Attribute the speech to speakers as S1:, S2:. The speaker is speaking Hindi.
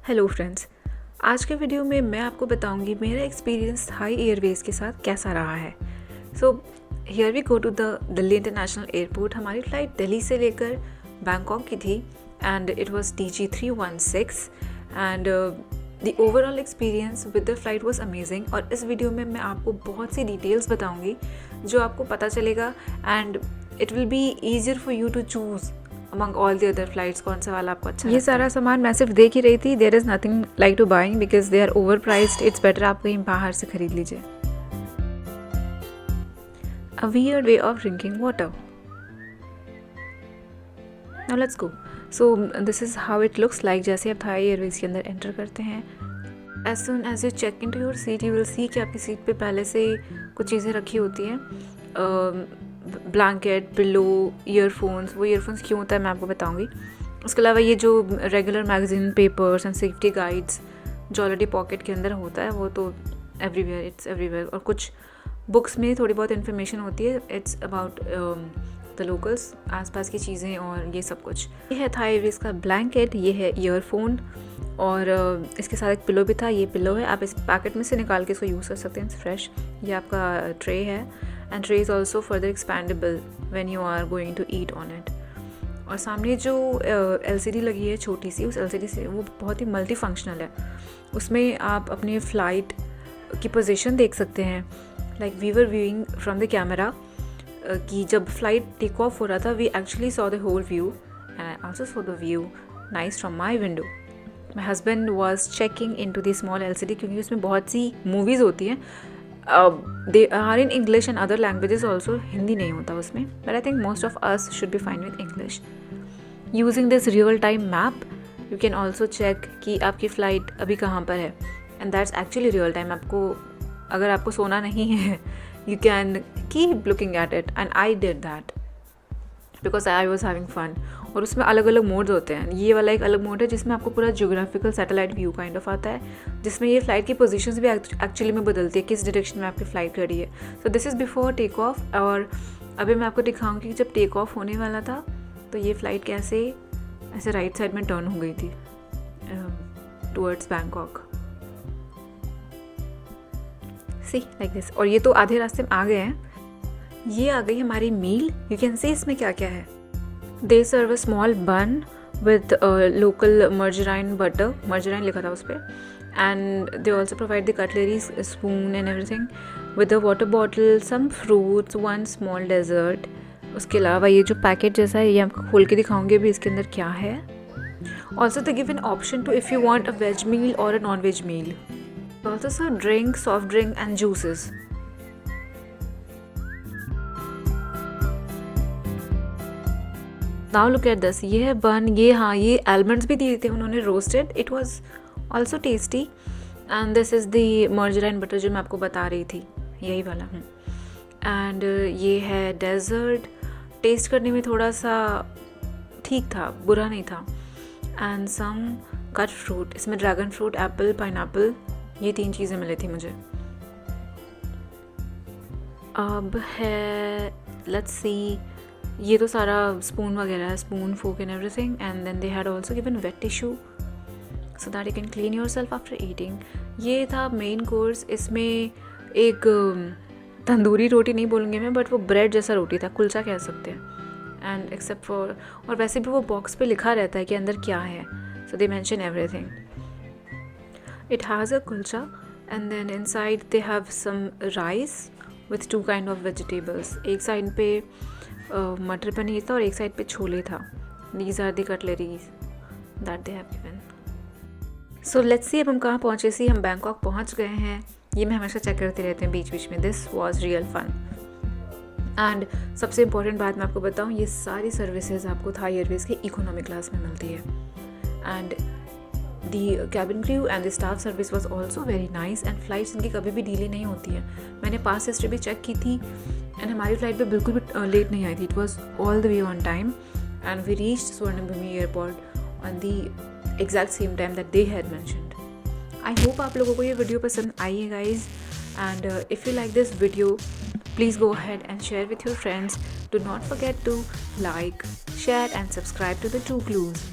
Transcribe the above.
S1: हेलो फ्रेंड्स, आज के वीडियो में मैं आपको बताऊंगी मेरा एक्सपीरियंस थाई एयरवेज़ के साथ कैसा रहा है। So here we go to the Delhi International Airport. हमारी फ़्लाइट दिल्ली से लेकर बैंकॉक की थी and it was DG316 and the overall experience with the flight was amazing. और इस वीडियो में मैं आपको बहुत सी डिटेल्स बताऊंगी जो आपको पता चलेगा and it will be easier for you to choose among all the other flights कौन सा वाला आपको अच्छा
S2: ये सारा सामान मैं सिर्फ देख ही रही थी। There is nothing like to buying because they are overpriced. It's better आप कहीं बाहर से खरीद लीजिए। A weird way of drinking water. Now let's go. So this is how it looks like. जैसे आप थाई एयरवेज के अंदर एंटर करते हैं, as soon as you check in to your seat you will see कि आपकी सीट पे पहले से कुछ चीज़ें रखी होती हैं। Blanket, pillow, earphones. वो ईयरफोन्स क्यों होता है मैं आपको बताऊंगी। उसके अलावा ये जो regular magazine, papers and safety guides जो ऑलरेडी पॉकेट के अंदर होता है वो तो एवरीवेयर, इट्स एवरीवेयर। और कुछ बुक्स में थोड़ी बहुत इन्फॉर्मेशन होती है। इट्स अबाउट द लोकल्स, आसपास की चीज़ें और ये सब कुछ। ये है थाई एयरवेज का ब्लैंकेट, ये है ईयरफोन और इसके साथ एक पिलो भी था। ये पिलो है, आप इस पैकेट में से निकाल के इसको यूज़ कर सकते हैं। It's fresh. ये आपका ट्रे है and tray is also further expandable when you are going to eat on it। और सामने जो LCD लगी है छोटी सी, उस LCD से वो बहुत ही मल्टी फंक्शनल है। उसमें आप अपनी फ़्लाइट की पोजीशन देख सकते हैं। Like we were viewing from the camera कि जब फ्लाइट टेक ऑफ हो रहा था we actually saw the whole view and I also saw the view nice from my window. My husband was checking in to the small LCD क्योंकि उसमें बहुत सी मूवीज़ होती हैं। They are in English and other languages also। Hindi नहीं होता उसमें, but I think most of us should be fine with English। Using this real time map you can also check कि आपकी फ़्लाइट अभी कहाँ पर है and that's actually real time। आपको अगर आपको सोना नहीं है you can keep looking at it and I did that because I was having fun। और उसमें अलग अलग मोड्स होते हैं। ये वाला एक अलग मोड है जिसमें आपको पूरा geographical satellite view kind of आता है, जिसमें ये फ़्लाइट की पोजीशंस भी एक्चुअली में बदलती है, किस डायरेक्शन में आपकी फ़्लाइट खड़ी है। So this is before take off. और अभी मैं आपको दिखाऊंगी कि जब टेक ऑफ होने वाला था तो ये फ़्लाइट कैसे ऐसे राइट साइड में टर्न हो गई थी towards Bangkok. See like this. और ये तो आधे रास्ते में आ गए हैं। ये आ गई हमारी मील। यू कैन सी इसमें क्या क्या है। They serve a small bun with local margarine butter, margarine लिखा था उस पर, and they also provide the cutlery, spoon and everything with a water bottle, some fruits, one small dessert। उसके अलावा ये जो पैकेट जैसा है ये आपको खोल के दिखाऊंगी अभी इसके अंदर क्या है। Also they give an option to if you want a veg meal or a non-veg meal। Also serve drink, soft drink and juices। Now look at this. ये है बन। ये हाँ, ये आलमंड्स भी दिए थे उन्होंने roasted. It was also tasty and this is the margarine butter जो मैं आपको बता रही थी, यही वाला हूँ। एंड ये है डेजर्ट। टेस्ट करने में थोड़ा सा ठीक था, बुरा नहीं था। And some cut fruit. इसमें ड्रैगन फ्रूट, एप्पल, पाइनएप्पल, ये 3 चीज़ें मिली थी मुझे। अब है लेट्स सी, ये तो सारा स्पून वगैरह है, spoon, fork and everything. And then they had also given wet tissue so that you can clean yourself after eating. ये था मेन कोर्स। इसमें एक तंदूरी रोटी नहीं बोलूँगी मैं, बट वो ब्रेड जैसा रोटी था, कुलचा कह सकते हैं। एंड एक्सेप्ट फॉर, और वैसे भी वो बॉक्स पे लिखा रहता है कि अंदर क्या है, so they mention everything. It has a kulcha and then inside they have some rice with 2 kind of vegetables. एक साइड पे मटर पनीर था और एक साइड पे छोले था। These are the cutleries that they have given. So let's see अब हम कहाँ पहुँचे। सी हम बैंकॉक पहुँच गए हैं। ये मैं हमेशा चेक करते रहते हैं बीच बीच में। This was real fun. And सबसे इम्पॉर्टेंट बात मैं आपको बताऊँ, ये सारी सर्विसेज आपको थाई एयरवेज के इकोनॉमी क्लास में मिलती है। And the cabin crew and the staff service was also very nice. And flights इनकी कभी भी डिले नहीं होती है। मैंने पास हिस्ट्री भी चेक की थी एंड हमारी फ्लाइट पे बिल्कुल भी लेट नहीं आई थी। It was all the way on time and we reached Suvarnabhumi airport on the exact same time that they had mentioned. I hope आप लोगों को ये वीडियो पसंद आई है guys. And if you like this video please go ahead and share with your friends. Do not forget to like, share and subscribe to the Two Clues.